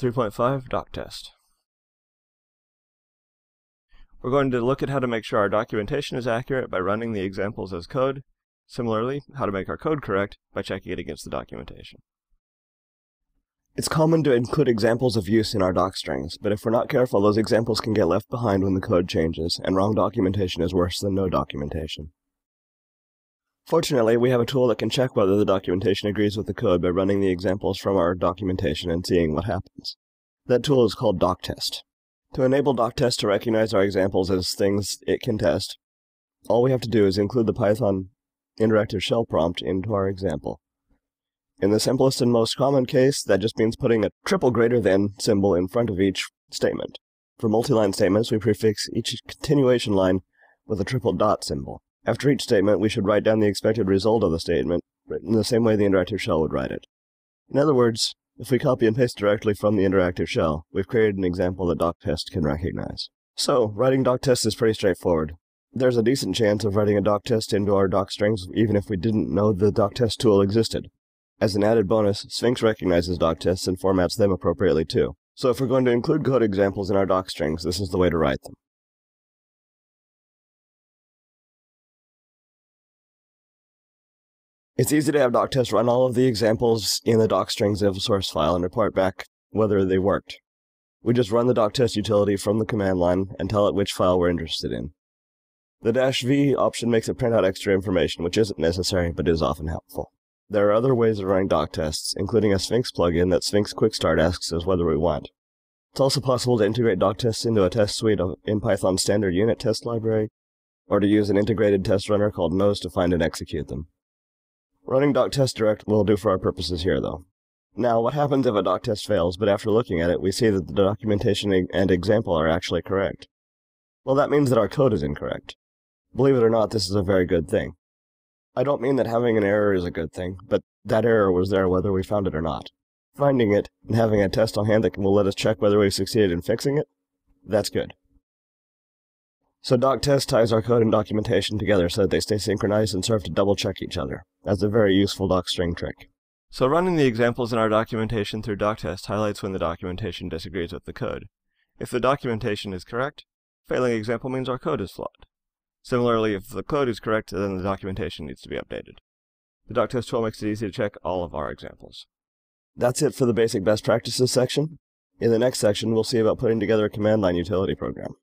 3.5 doctest. We're going to look at how to make sure our documentation is accurate by running the examples as code. Similarly, how to make our code correct by checking it against the documentation. It's common to include examples of use in our docstrings, but if we're not careful, those examples can get left behind when the code changes, and wrong documentation is worse than no documentation. Fortunately, we have a tool that can check whether the documentation agrees with the code by running the examples from our documentation and seeing what happens. That tool is called doctest. To enable doctest to recognize our examples as things it can test, all we have to do is include the Python interactive shell prompt into our example. In the simplest and most common case, that just means putting a triple greater than symbol in front of each statement. For multi-line statements, we prefix each continuation line with a triple dot symbol. After each statement, we should write down the expected result of the statement, written in the same way the interactive shell would write it. In other words, if we copy and paste directly from the interactive shell, we've created an example that doctest can recognize. So, writing doctest is pretty straightforward. There's a decent chance of writing a doctest into our docstrings even if we didn't know the doctest tool existed. As an added bonus, Sphinx recognizes doctests and formats them appropriately too. So if we're going to include code examples in our docstrings, this is the way to write them. It's easy to have doctest run all of the examples in the docstrings of a source file and report back whether they worked. We just run the doctest utility from the command line and tell it which file we're interested in. The -v option makes it print out extra information, which isn't necessary but is often helpful. There are other ways of running doctests, including a Sphinx plugin that Sphinx Quick Start asks us whether we want. It's also possible to integrate doctests into a test suite in Python's standard unit test library, or to use an integrated test runner called nose to find and execute them. Running doctest direct will do for our purposes here, though. Now, what happens if a doctest fails, but after looking at it, we see that the documentation and example are actually correct? Well, that means that our code is incorrect. Believe it or not, this is a very good thing. I don't mean that having an error is a good thing, but that error was there whether we found it or not. Finding it, and having a test on hand that will let us check whether we've succeeded in fixing it, that's good. So doctest ties our code and documentation together so that they stay synchronized and serve to double-check each other. That's a very useful docstring trick. So running the examples in our documentation through doctest highlights when the documentation disagrees with the code. If the documentation is correct, failing example means our code is flawed. Similarly, if the code is correct, then the documentation needs to be updated. The doctest tool makes it easy to check all of our examples. That's it for the basic best practices section. In the next section, we'll see about putting together a command line utility program.